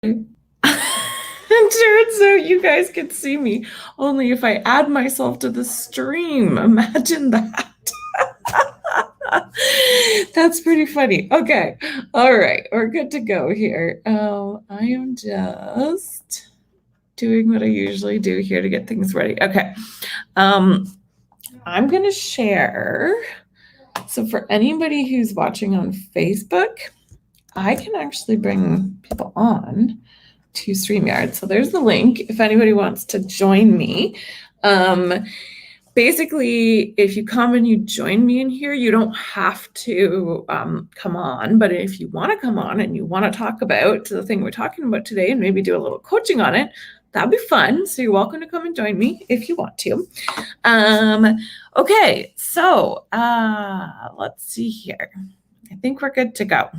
It turns out you guys can see me only if I add myself to the stream. Imagine that. That's pretty funny. Okay. All right. We're good to go here. I am just doing what I usually do here to get things ready. Okay. Um, I'm going to share. So, for anybody who's watching on Facebook, I can actually bring people on to StreamYard. So there's the link if anybody wants to join me. Basically, if you come and you join me in here, you don't have to come on. But if you want to come on and you want to talk about the thing we're talking about today and maybe do a little coaching on it, that'd be fun. So you're welcome to come and join me if you want to. Okay, so let's see here. I think we're good to go.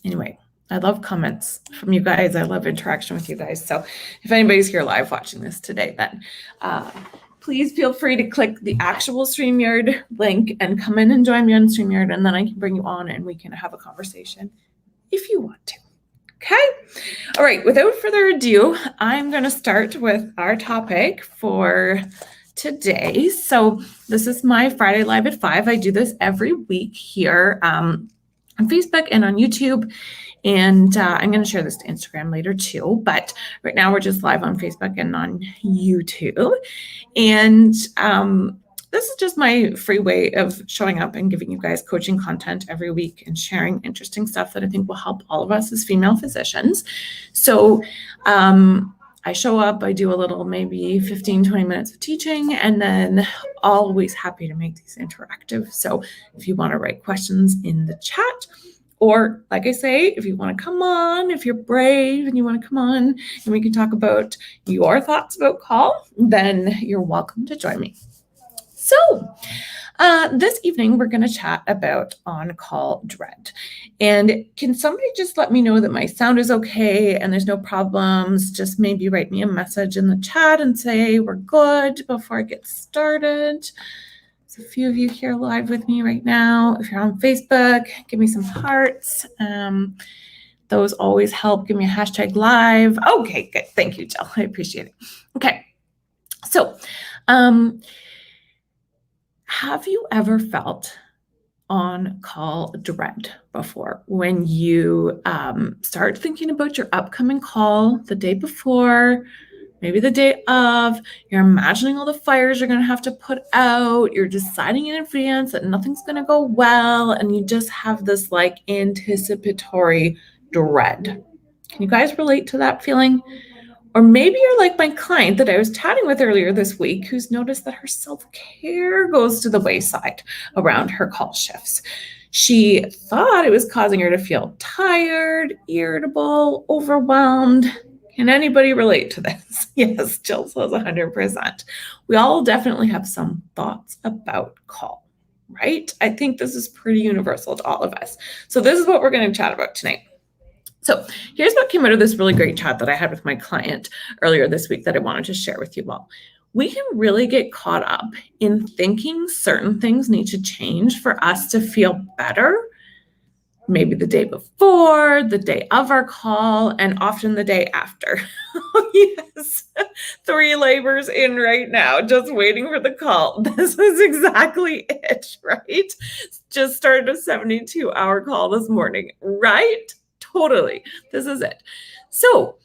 Anyway, I love comments from you guys. I love interaction with you guys. So if anybody's here live watching this today, then please feel free to click the actual StreamYard link and come in and join me on StreamYard, and then I can bring you on and we can have a conversation if you want to. Okay. All right. Without further ado, I'm going to start with our topic for today. So this is my Friday Live at 5. I do this every week here on Facebook and on YouTube. And I'm going to share this to Instagram later too. But right now we're just live on Facebook and on YouTube. And this is just my free way of showing up and giving you guys coaching content every week and sharing interesting stuff that I think will help all of us as female physicians. So I show up, I do a little, maybe 15, 20 minutes of teaching, and then always happy to make these interactive. So if you want to write questions in the chat, or like I say, if you want to come on, if you're brave and you want to come on and we can talk about your thoughts about call, then you're welcome to join me. So this evening, we're going to chat about on-call dread. And can somebody just let me know that my sound is okay and there's no problems? Just maybe write me a message in the chat and say we're good before I get started. There's a few of you here live with me right now. If you're on Facebook, give me some hearts. Those always help. Give me a hashtag live. Okay, good. Thank you, Jill. I appreciate it. Okay. So, have you ever felt on-call dread before when you start thinking about your upcoming call the day before, maybe the day of, you're imagining all the fires you're going to have to put out, you're deciding in advance that nothing's going to go well, and you just have this like anticipatory dread. Can you guys relate to that feeling? Or maybe you're like my client that I was chatting with earlier this week who's noticed that her self-care goes to the wayside around her call shifts. She thought it was causing her to feel tired, irritable, overwhelmed. Can anybody relate to this? Yes, Jill says 100%. We all definitely have some thoughts about call, right? I think this is pretty universal to all of us. So this is what we're going to chat about tonight. So here's what came out of this really great chat that I had with my client earlier this week that I wanted to share with you all. We can really get caught up in thinking certain things need to change for us to feel better. Maybe the day before, the day of our call, and often the day after. Oh, yes. 3 labors in right now, just waiting for the call. This is exactly it, right? Just started a 72-hour call this morning, right? Totally. This is it. So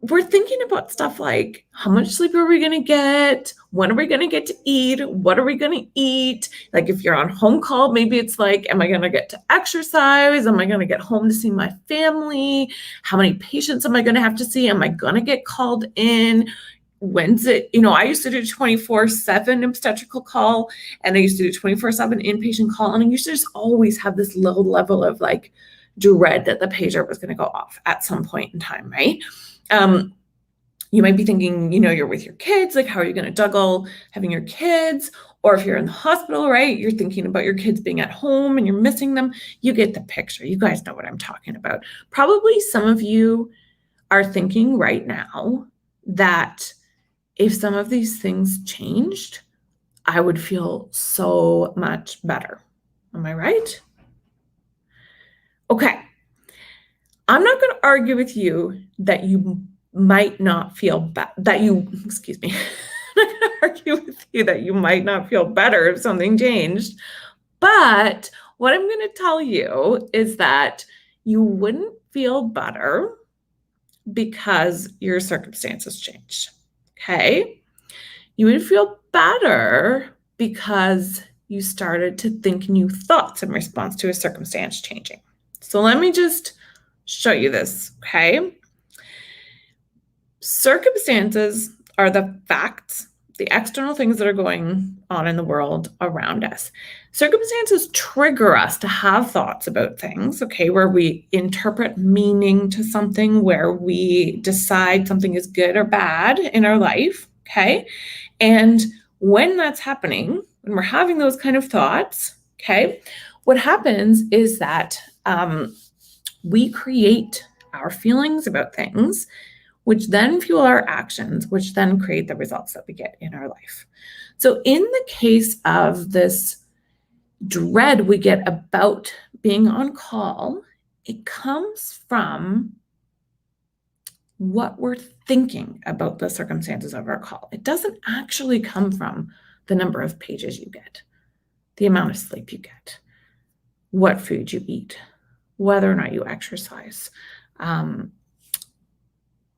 we're thinking about stuff like, how much sleep are we going to get? When are we going to get to eat? What are we going to eat? Like if you're on home call, maybe it's like, am I going to get to exercise? Am I going to get home to see my family? How many patients am I going to have to see? Am I going to get called in? When's it, I used to do 24/7 obstetrical call, and I used to do 24/7 inpatient call. And I used to just always have this low level of like dread that the pager was going to go off at some point in time, right? You might be thinking, you're with your kids, like how are you going to juggle having your kids? Or if you're in the hospital, right, you're thinking about your kids being at home and you're missing them. You get the picture. You guys know what I'm talking about. Probably some of you are thinking right now that if some of these things changed, I would feel so much better. Am I right? Okay. I'm not going to argue with you that you might not feel excuse me, I'm not going to argue with you that you might not feel better if something changed. But what I'm going to tell you is that you wouldn't feel better because your circumstances changed. Okay? You would feel better because you started to think new thoughts in response to a circumstance changing. So let me just show you this, okay? Circumstances are the facts, the external things that are going on in the world around us. Circumstances trigger us to have thoughts about things, okay, where we interpret meaning to something, where we decide something is good or bad in our life, okay? And when that's happening, when we're having those kind of thoughts, okay, what happens is that we create our feelings about things, which then fuel our actions, which then create the results that we get in our life. So in the case of this dread we get about being on call, it comes from what we're thinking about the circumstances of our call. It doesn't actually come from the number of pages you get, the amount of sleep you get, what food you eat, whether or not you exercise,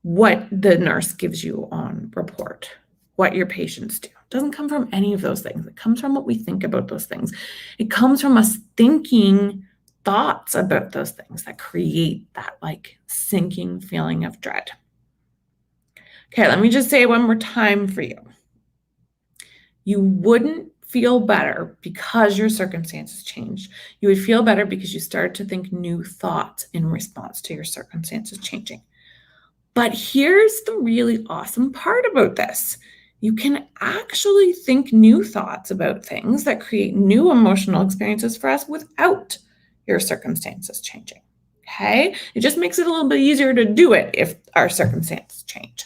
what the nurse gives you on report, what your patients do. It doesn't come from any of those things. It comes from what we think about those things. It comes from us thinking thoughts about those things that create that like sinking feeling of dread. Okay, let me just say it one more time for you. You wouldn't feel better because your circumstances changed. You would feel better because you started to think new thoughts in response to your circumstances changing. But here's the really awesome part about this. You can actually think new thoughts about things that create new emotional experiences for us without your circumstances changing. Okay? It just makes it a little bit easier to do it if our circumstances change.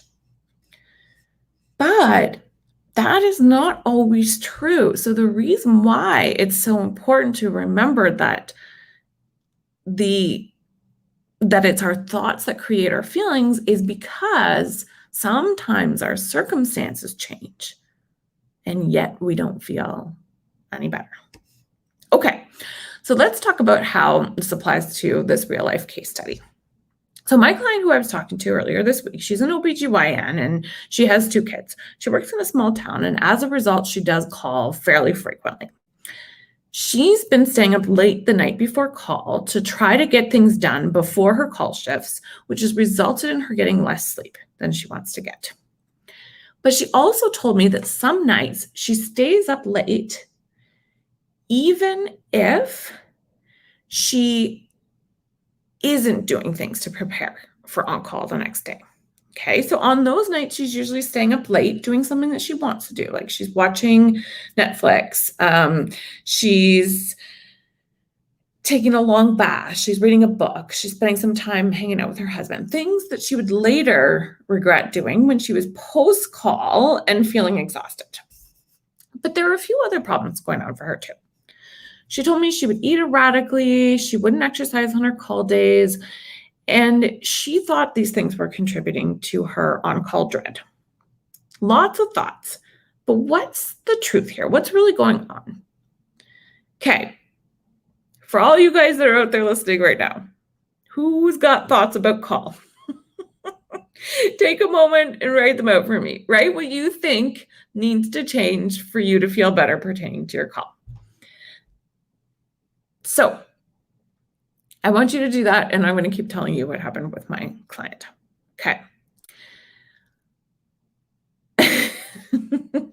But that is not always true. So the reason why it's so important to remember that it's our thoughts that create our feelings is because sometimes our circumstances change and yet we don't feel any better. Okay, so let's talk about how this applies to this real life case study. So my client who I was talking to earlier this week, she's an OBGYN and she has 2 kids. She works in a small town, and as a result, she does call fairly frequently. She's been staying up late the night before call to try to get things done before her call shifts, which has resulted in her getting less sleep than she wants to get. But she also told me that some nights she stays up late even if she isn't doing things to prepare for on-call the next day. Okay, so on those nights, she's usually staying up late doing something that she wants to do. Like she's watching Netflix, she's taking a long bath, she's reading a book, she's spending some time hanging out with her husband, things that she would later regret doing when she was post-call and feeling exhausted. But there are a few other problems going on for her too. She told me she would eat erratically, she wouldn't exercise on her call days, and she thought these things were contributing to her on-call dread. Lots of thoughts, but what's the truth here? What's really going on? Okay, for all you guys that are out there listening right now, who's got thoughts about call? Take a moment and write them out for me. Write what you think needs to change for you to feel better pertaining to your call. So I want you to do that, and I'm going to keep telling you what happened with my client. Okay.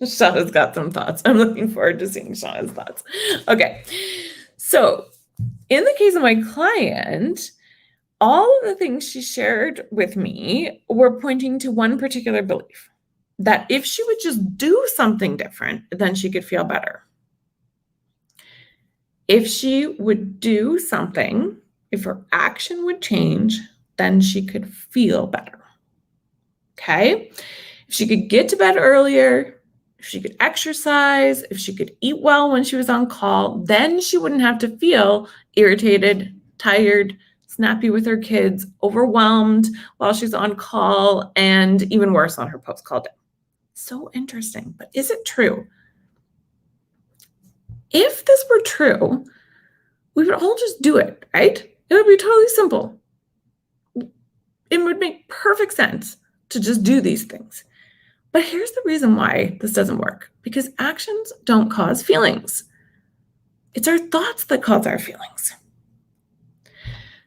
Shauna's got some thoughts. I'm looking forward to seeing Shauna's thoughts. Okay. So in the case of my client, all of the things she shared with me were pointing to one particular belief, that if she would just do something different, then she could feel better. If she would do something, if her action would change, then she could feel better. Okay? If she could get to bed earlier, if she could exercise, if she could eat well when she was on call, then she wouldn't have to feel irritated, tired, snappy with her kids, overwhelmed while she's on call, and even worse on her post-call day. So interesting, but is it true? If this were true, we would all just do it, right? It would be totally simple. It would make perfect sense to just do these things. But here's the reason why this doesn't work, because actions don't cause feelings. It's our thoughts that cause our feelings.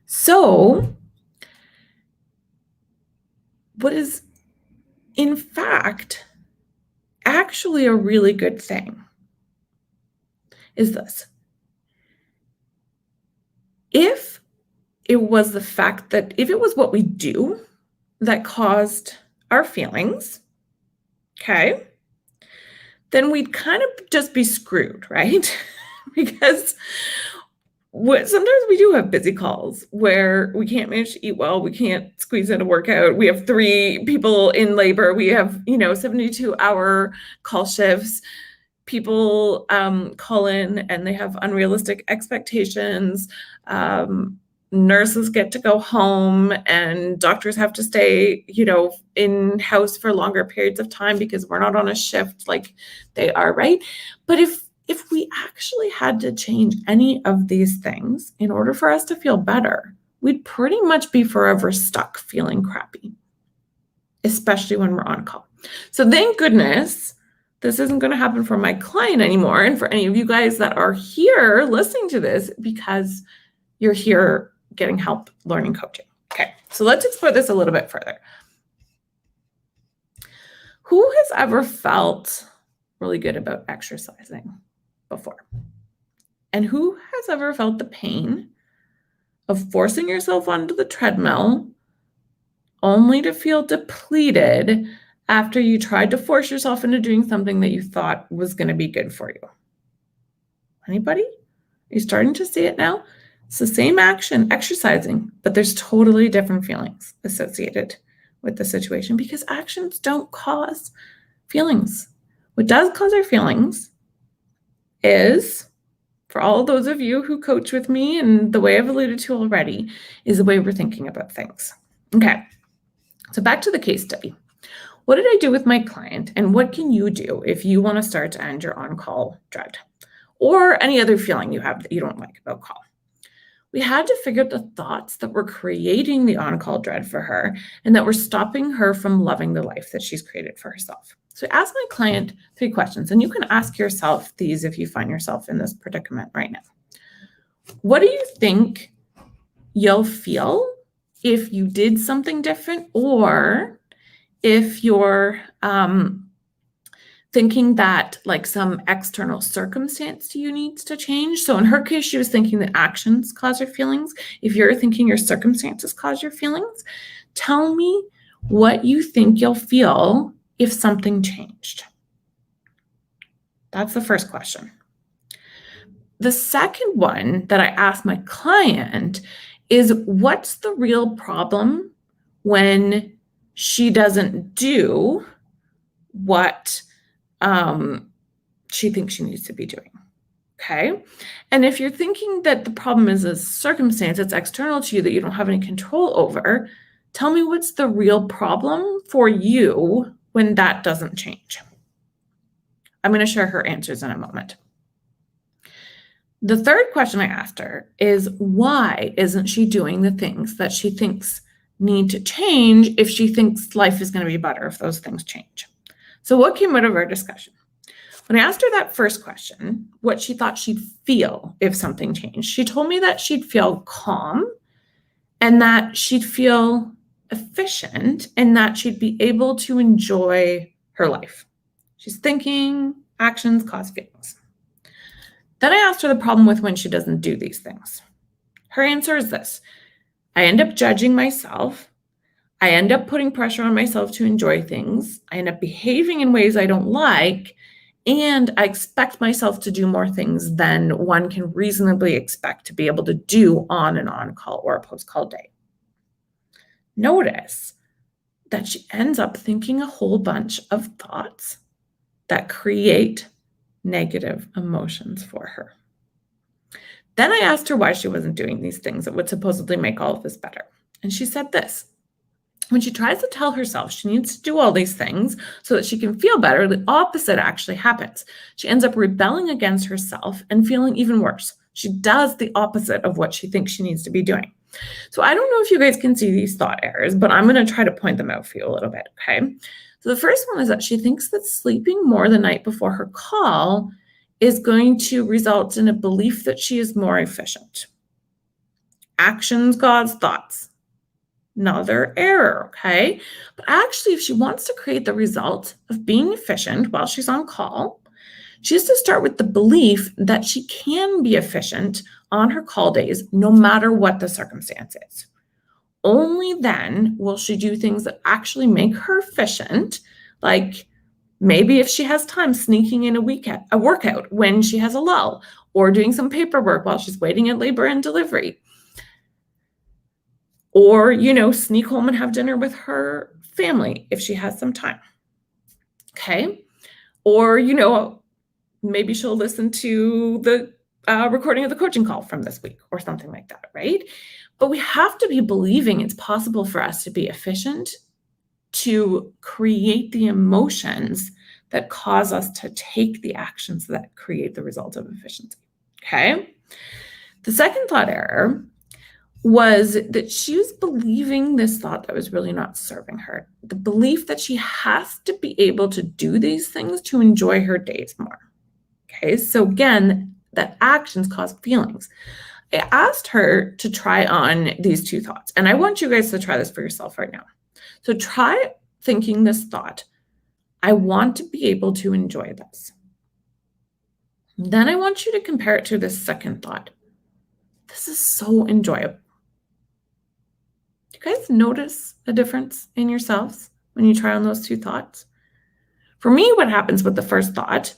So, what is, in fact, actually a really good thing is this. If it was what we do that caused our feelings, okay, then we'd kind of just be screwed, right? Because sometimes we do have busy calls where we can't manage to eat well, we can't squeeze in a workout, we have 3 people in labor, we have 72-hour call shifts, people call in and they have unrealistic expectations, nurses get to go home and doctors have to stay in house for longer periods of time because we're not on a shift like they are, right? But if we actually had to change any of these things in order for us to feel better, we'd pretty much be forever stuck feeling crappy, especially when we're on call. So thank goodness this isn't going to happen for my client anymore, and for any of you guys that are here listening to this, because you're here getting help learning coaching. Okay, so let's explore this a little bit further. Who has ever felt really good about exercising before? And who has ever felt the pain of forcing yourself onto the treadmill only to feel depleted after you tried to force yourself into doing something that you thought was going to be good for you? Anybody? Are you starting to see it now? It's the same action, exercising, but there's totally different feelings associated with the situation because actions don't cause feelings. What does cause our feelings is, for all those of you who coach with me and the way I've alluded to already, is the way we're thinking about things. Okay, so back to the case study. What did I do with my client, and what can you do if you want to start to end your on-call dread or any other feeling you have that you don't like about call? We had to figure out the thoughts that were creating the on-call dread for her and that were stopping her from loving the life that she's created for herself. So I asked my client 3 questions, and you can ask yourself these if you find yourself in this predicament right now. What do you think you'll feel if you did something different, or if you're thinking that like some external circumstance to you needs to change? So in her case, she was thinking that actions cause her feelings. If you're thinking your circumstances cause your feelings, tell me what you think you'll feel if something changed. That's the first question. The second one that I asked my client is, what's the real problem when she doesn't do what she thinks she needs to be doing? Okay. And if you're thinking that the problem is a circumstance that's external to you that you don't have any control over, tell me what's the real problem for you when that doesn't change. I'm going to share her answers in a moment. The third question I asked her is, why isn't she doing the things that she thinks need to change if she thinks life is going to be better if those things change? So what came out of our discussion? When I asked her that first question, what she thought she'd feel if something changed, she told me that she'd feel calm and that she'd feel efficient and that she'd be able to enjoy her life. She's thinking actions cause feelings. Then I asked her the problem with when she doesn't do these things. Her answer is this: I end up judging myself. I end up putting pressure on myself to enjoy things. I end up behaving in ways I don't like, and I expect myself to do more things than one can reasonably expect to be able to do on an on-call or a post-call day. Notice that she ends up thinking a whole bunch of thoughts that create negative emotions for her. Then I asked her why she wasn't doing these things that would supposedly make all of this better. And she said this: when she tries to tell herself she needs to do all these things so that she can feel better, the opposite actually happens. She ends up rebelling against herself and feeling even worse. She does the opposite of what she thinks she needs to be doing. So I don't know if you guys can see these thought errors, but I'm going to try to point them out for you a little bit, okay? So the first one is that she thinks that sleeping more the night before her call is going to result in a belief that she is more efficient. Actions, God's thoughts. Another error, okay? But actually, if she wants to create the result of being efficient while she's on call, she has to start with the belief that she can be efficient on her call days, no matter what the circumstances. Only then will she do things that actually make her efficient, like maybe if she has time sneaking in a workout when she has a lull, or doing some paperwork while she's waiting at labor and delivery, or, sneak home and have dinner with her family if she has some time. Okay. Or, maybe she'll listen to the recording of the coaching call from this week or something like that, right? But we have to be believing it's possible for us to be efficient, to create the emotions that cause us to take the actions that create the result of efficiency. Okay. The second thought error was that she was believing this thought that was really not serving her. The belief that she has to be able to do these things to enjoy her days more. Okay, so again, that actions cause feelings. I asked her to try on these two thoughts, and I want you guys to try this for yourself right now. So try thinking this thought: I want to be able to enjoy this. Then I want you to compare it to this second thought: this is so enjoyable. Do you guys notice a difference in yourselves when you try on those two thoughts? For me, what happens with the first thought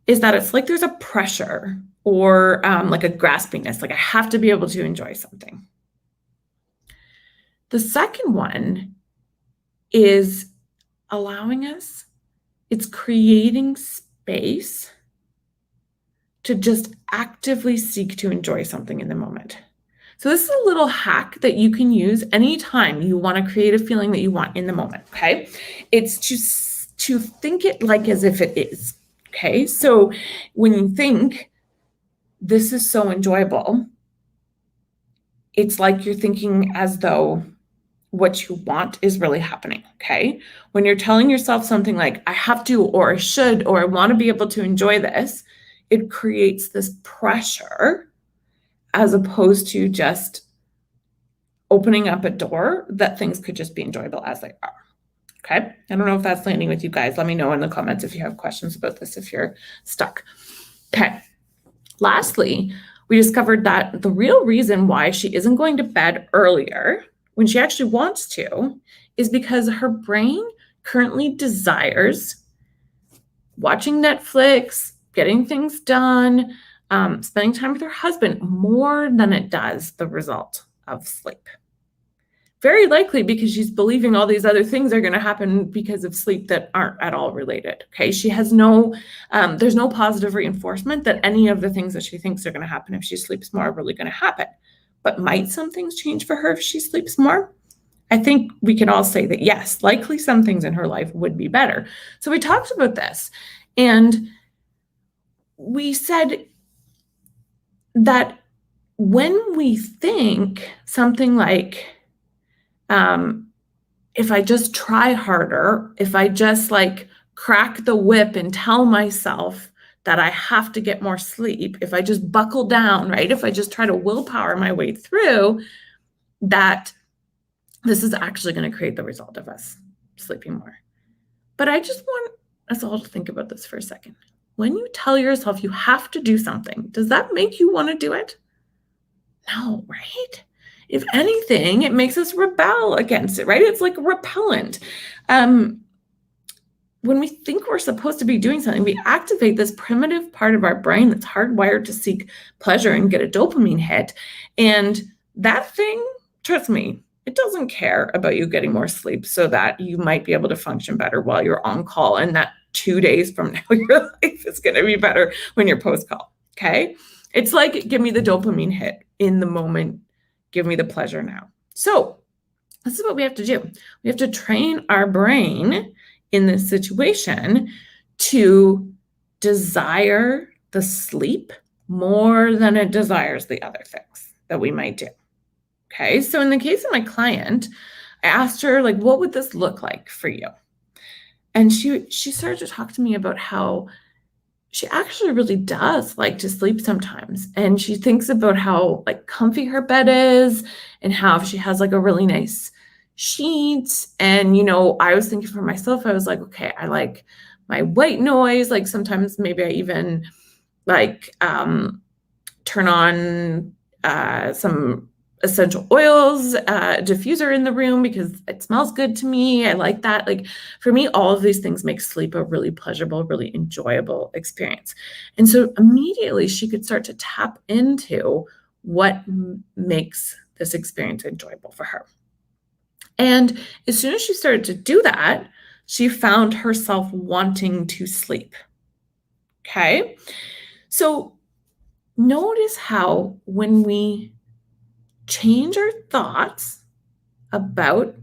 is that it's like there's a pressure or like a graspingness, like I have to be able to enjoy something. The second one is allowing us, it's creating space to just actively seek to enjoy something in the moment. So this is a little hack that you can use anytime you want to create a feeling that you want in the moment, okay? It's to think it like as if it is, okay? So when you think, this is so enjoyable, it's like you're thinking as though what you want is really happening, okay? When you're telling yourself something like, I have to, or I should, or I want to be able to enjoy this, it creates this pressure as opposed to just opening up a door that things could just be enjoyable as they are. Okay. I don't know if that's landing with you guys. Let me know in the comments if you have questions about this, if you're stuck. Okay. Lastly, we discovered that the real reason why she isn't going to bed earlier when she actually wants to is because her brain currently desires watching Netflix, getting things done, spending time with her husband more than it does the result of sleep. Very likely because she's believing all these other things are going to happen because of sleep that aren't at all related. Okay. She has there's no positive reinforcement that any of the things that she thinks are going to happen if she sleeps more are really going to happen. But might some things change for her if she sleeps more? I think we can all say that yes, likely some things in her life would be better. So we talked about this, and we said that when we think something like, if I just try harder, if I just crack the whip and tell myself that I have to get more sleep, if I just buckle down, right? If I just try to willpower my way through, that this is actually going to create the result of us sleeping more. But I just want us all to think about this for a second. When you tell yourself you have to do something, does that make you want to do it? No, right? If anything, it makes us rebel against it, right? It's like a repellent. When we think we're supposed to be doing something, we activate this primitive part of our brain that's hardwired to seek pleasure and get a dopamine hit. And that thing, trust me, it doesn't care about you getting more sleep so that you might be able to function better while you're on call, and that 2 days from now, your life is going to be better when you're post-call, okay? It's like, give me the dopamine hit in the moment, give me the pleasure now. So this is what we have to do. We have to train our brain in this situation to desire the sleep more than it desires the other things that we might do. Okay, so in the case of my client, I asked her, like, what would this look like for you? And she started to talk to me about how she actually really does like to sleep sometimes. And she thinks about how like comfy her bed is and how she has like a really nice sheet. And, I was thinking for myself, I was like, okay, I like my white noise. Like sometimes maybe I even like turn on some essential oils diffuser in the room because it smells good to me. I like that. Like for me, all of these things make sleep a really pleasurable, really enjoyable experience. And so immediately she could start to tap into what makes this experience enjoyable for her. And as soon as she started to do that, she found herself wanting to sleep. Okay. So notice how when we change our thoughts about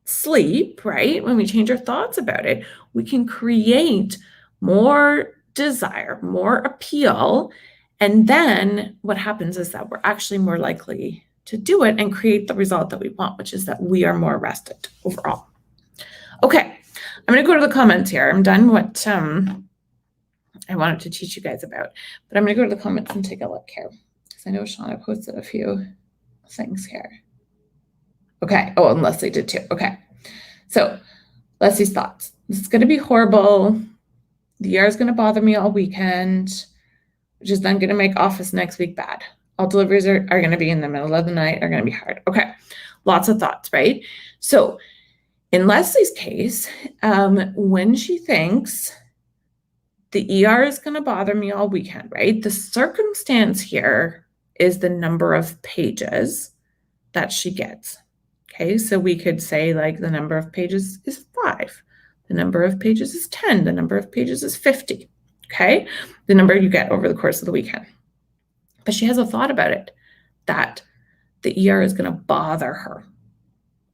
sleep, right? When we change our thoughts about it, we can create more desire, more appeal. And then what happens is that we're actually more likely to do it and create the result that we want, which is that we are more rested overall. Okay, I'm going to go to the comments here. I'm done what I wanted to teach you guys about, but I'm going to go to the comments and take a look here. I know Shauna posted a few things here. Okay. Oh, and Leslie did too. Okay. So Leslie's thoughts. This is going to be horrible. The ER is going to bother me all weekend, which is then going to make office next week bad. All deliveries are going to be in the middle of the night, are going to be hard. Okay. Lots of thoughts, right? So in Leslie's case, when she thinks the ER is going to bother me all weekend, right? The circumstance here is the number of pages that she gets. Okay, so we could say like the number of pages is 5, the number of pages is 10, the number of pages is 50. Okay, the number you get over the course of the weekend. But she has a thought about it that the ER is going to bother her.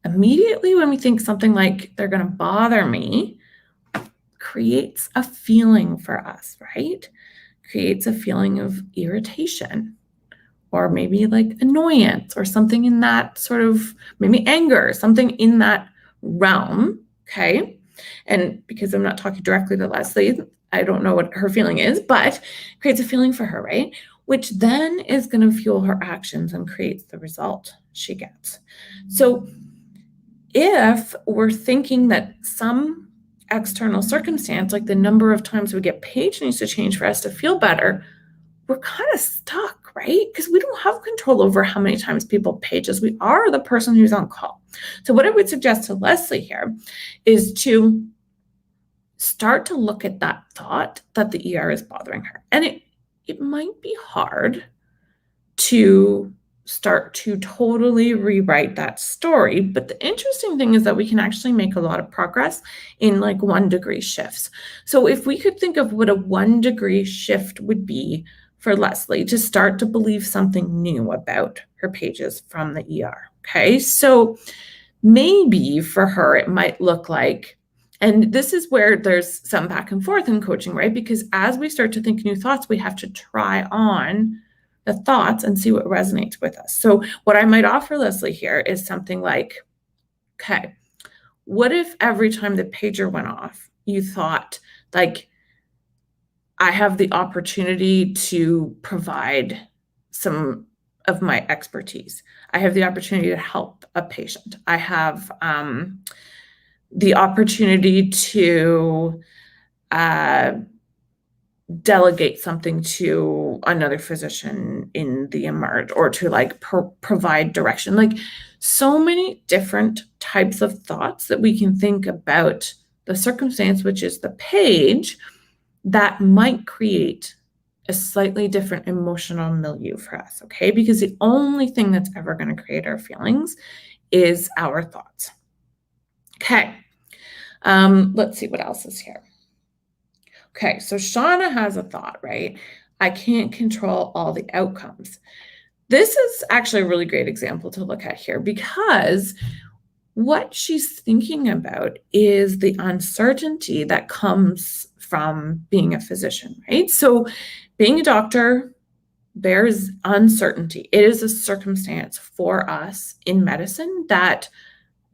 Immediately when we think something like they're going to bother me, creates a feeling for us, right? Creates a feeling of irritation or maybe like annoyance or something in that sort of, maybe anger, something in that realm, okay? And because I'm not talking directly to Leslie, I don't know what her feeling is, but creates a feeling for her, right? Which then is going to fuel her actions and creates the result she gets. So if we're thinking that some external circumstance, like the number of times we get page needs to change for us to feel better, we're kind of stuck, right? Because we don't have control over how many times people page us. We are the person who's on call. So what I would suggest to Leslie here is to start to look at that thought that the ER is bothering her. And it might be hard to start to totally rewrite that story. But the interesting thing is that we can actually make a lot of progress in like 1-degree shifts. So if we could think of what a 1-degree shift would be for Leslie to start to believe something new about her pages from the ER. Okay, so maybe for her, it might look like, and this is where there's some back and forth in coaching, right? Because as we start to think new thoughts, we have to try on the thoughts and see what resonates with us. So what I might offer Leslie here is something like, okay, what if every time the pager went off, you thought like, I have the opportunity to provide some of my expertise. I have the opportunity to help a patient. I have the opportunity to delegate something to another physician in the emerge or to like provide direction. Like so many different types of thoughts that we can think about the circumstance, which is the page, that might create a slightly different emotional milieu for us, okay? Because the only thing that's ever going to create our feelings is our thoughts. Okay, let's see what else is here. Okay, so Shauna has a thought, right? I can't control all the outcomes. This is actually a really great example to look at here, because what she's thinking about is the uncertainty that comes from being a physician, right? So being a doctor, there's uncertainty. It is a circumstance for us in medicine that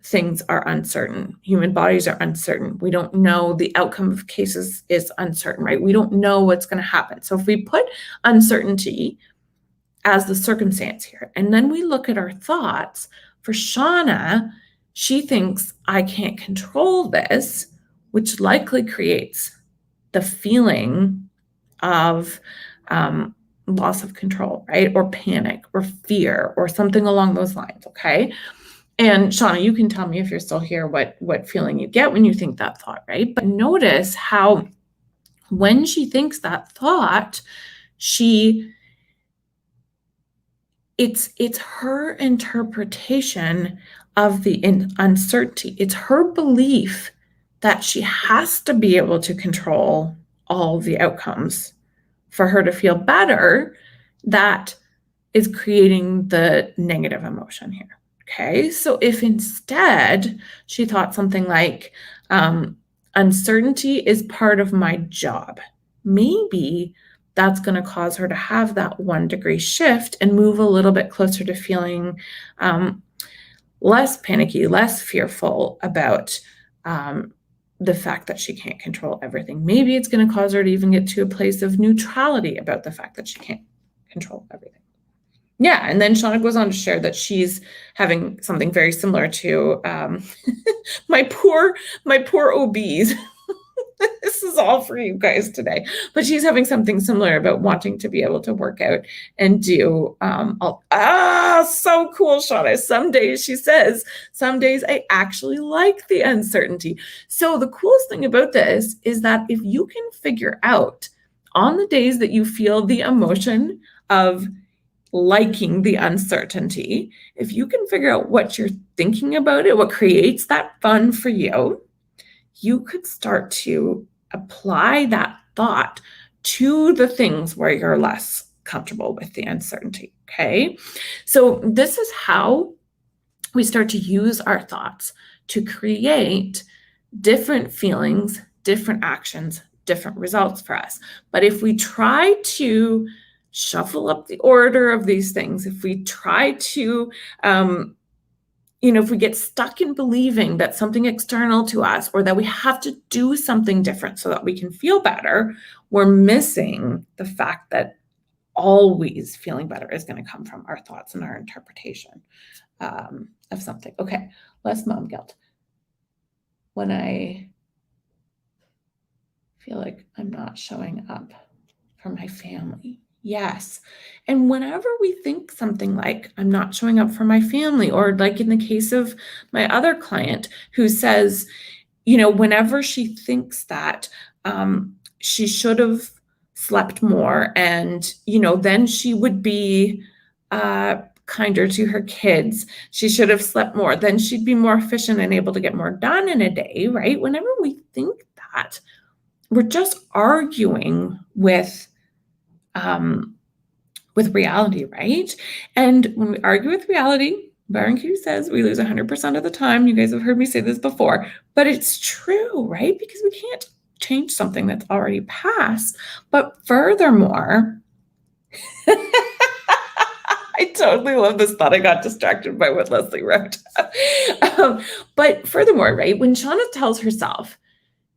things are uncertain. Human bodies are uncertain. We don't know, the outcome of cases is uncertain, right? We don't know what's going to happen. So if we put uncertainty as the circumstance here, and then we look at our thoughts, for Shauna, she thinks, I can't control this, which likely creates the feeling of loss of control, right? Or panic or fear or something along those lines, okay? And Shauna, you can tell me if you're still here, what feeling you get when you think that thought, right? But notice how when she thinks that thought, it's her interpretation of the uncertainty. It's her belief that she has to be able to control all the outcomes for her to feel better, that is creating the negative emotion here. Okay, so if instead she thought something like, uncertainty is part of my job, maybe that's going to cause her to have that 1 degree shift and move a little bit closer to feeling less panicky, less fearful about the fact that she can't control everything. Maybe it's going to cause her to even get to a place of neutrality about the fact that she can't control everything. Yeah, and then Shauna goes on to share that she's having something very similar to my poor OBs. This is all for you guys today. But she's having something similar about wanting to be able to work out and do so cool, Shauna. Some days, she says, some days I actually like the uncertainty. So the coolest thing about this is that if you can figure out on the days that you feel the emotion of liking the uncertainty, if you can figure out what you're thinking about it, what creates that fun for you, you could start to apply that thought to the things where you're less comfortable with the uncertainty, okay? So this is how we start to use our thoughts to create different feelings, different actions, different results for us. But if we try to shuffle up the order of these things, if we try to if we get stuck in believing that something external to us or that we have to do something different so that we can feel better, we're missing the fact that always feeling better is going to come from our thoughts and our interpretation of something. Okay, less mom guilt. When I feel like I'm not showing up for my family. Yes. And whenever we think something like, I'm not showing up for my family, or like in the case of my other client who says, whenever she thinks that she should have slept more and, then she would be kinder to her kids. She should have slept more. Then she'd be more efficient and able to get more done in a day, right? Whenever we think that, we're just arguing with reality, right? And when we argue with reality, Byron Q says we lose 100% of the time. You guys have heard me say this before, but it's true, right? Because we can't change something that's already passed. But furthermore, I totally love this thought. I got distracted by what Leslie wrote. But furthermore, right, when Shauna tells herself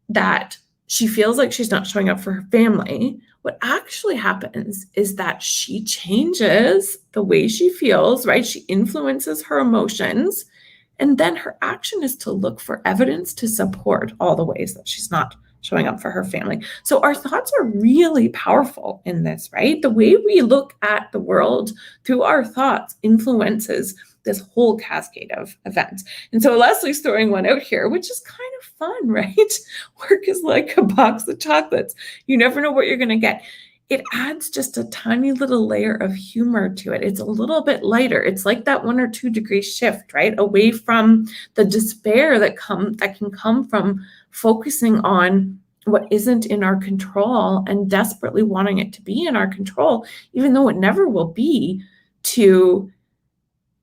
that she feels like she's not showing up for her family, what actually happens is that she changes the way she feels, right? She influences her emotions. And then her action is to look for evidence to support all the ways that she's not showing up for her family. So our thoughts are really powerful in this, right? The way we look at the world through our thoughts influences this whole cascade of events. And so Leslie's throwing one out here, which is kind of fun, right? Work is like a box of chocolates. You never know what you're going to get. It adds just a tiny little layer of humor to it. It's a little bit lighter. It's like that 1 or 2 degree shift, right? Away from the despair that can come from focusing on what isn't in our control and desperately wanting it to be in our control, even though it never will be, to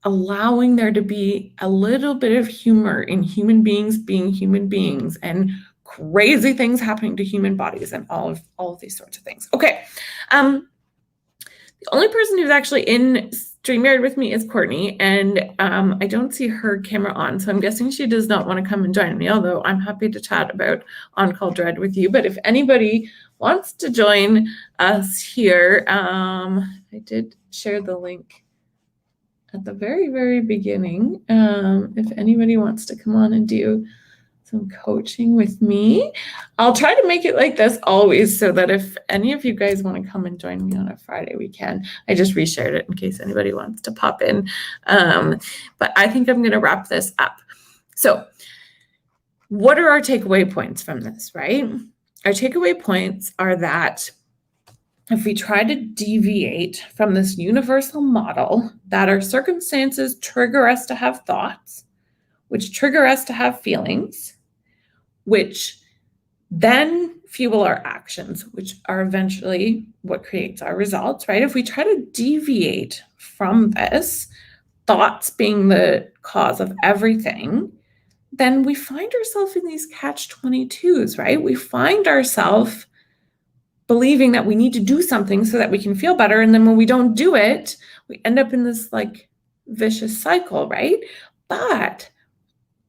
allowing there to be a little bit of humor in human beings being human beings and crazy things happening to human bodies and all of these sorts of things. Okay. The only person who's actually in StreamYard with me is Courtney, and I don't see her camera on, so I'm guessing she does not want to come and join me, although I'm happy to chat about on-call dread with you. But if anybody wants to join us here, I did share the link at the very, very beginning. If anybody wants to come on and do some coaching with me, I'll try to make it like this always, so that if any of you guys want to come and join me on a Friday, we can. I just reshared it in case anybody wants to pop in. But I think I'm going to wrap this up. So what are our takeaway points from this, right? Our takeaway points are that if we try to deviate from this universal model that our circumstances trigger us to have thoughts, which trigger us to have feelings, which then fuel our actions, which are eventually what creates our results, right? If we try to deviate from this, thoughts being the cause of everything, then we find ourselves in these catch-22s, right? We find ourselves believing that we need to do something so that we can feel better. And then when we don't do it, we end up in this like vicious cycle, right? But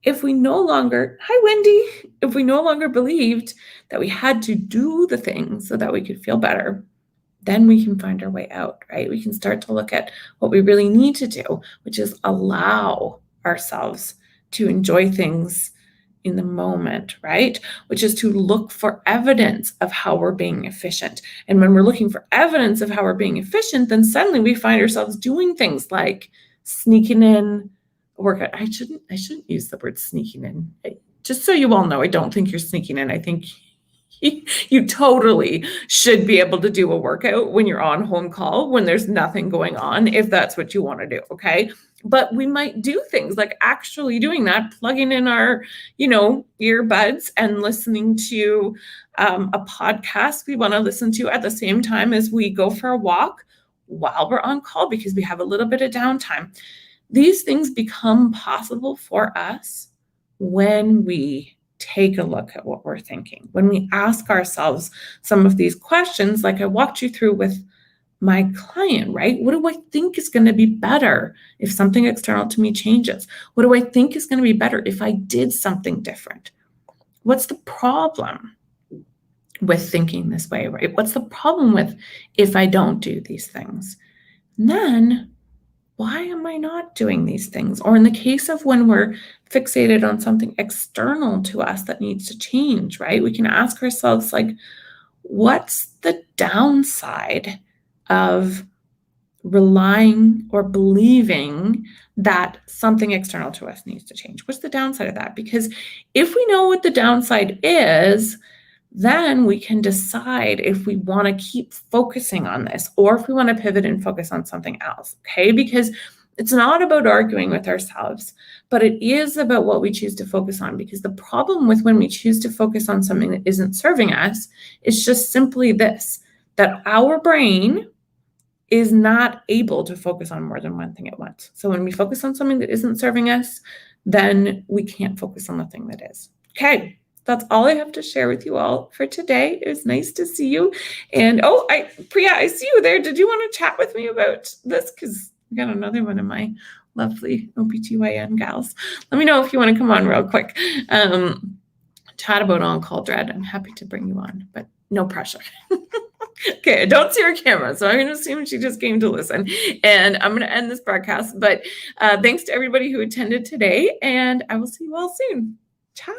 if we no longer, hi Wendy, if we no longer believed that we had to do the things so that we could feel better, then we can find our way out, right? We can start to look at what we really need to do, which is allow ourselves to enjoy things in the moment, right? Which is to look for evidence of how we're being efficient. And when we're looking for evidence of how we're being efficient, then suddenly we find ourselves doing things like sneaking in a workout. I shouldn't use the word sneaking in. Just so you all know, I don't think you're sneaking in. I think you totally should be able to do a workout when you're on home call, when there's nothing going on, if that's what you want to do, okay? But we might do things like actually doing that, plugging in our, earbuds and listening to a podcast we want to listen to at the same time as we go for a walk while we're on call because we have a little bit of downtime. These things become possible for us when we take a look at what we're thinking, when we ask ourselves some of these questions, like I walked you through with my client, right? What do I think is going to be better if something external to me changes? What do I think is going to be better if I did something different? What's the problem with thinking this way, right? What's the problem with if I don't do these things? And then, why am I not doing these things? Or in the case of when we're fixated on something external to us that needs to change, right? We can ask ourselves, like, what's the downside of relying or believing that something external to us needs to change? What's the downside of that? Because if we know what the downside is, then we can decide if we want to keep focusing on this or if we want to pivot and focus on something else, okay? Because it's not about arguing with ourselves, but it is about what we choose to focus on. Because the problem with when we choose to focus on something that isn't serving us is just simply this, that our brain is not able to focus on more than one thing at once. So when we focus on something that isn't serving us, then we can't focus on the thing that is. Okay. That's all I have to share with you all for today. It was nice to see you. And Priya, I see you there. Did you want to chat with me about this? Because I got another one of my lovely OBGYN gals. Let me know if you want to come on real quick. Chat about on-call dread. I'm happy to bring you on, but no pressure. Okay, I don't see her camera, so I'm going to assume she just came to listen. And I'm going to end this broadcast. But thanks to everybody who attended today, and I will see you all soon. Ciao.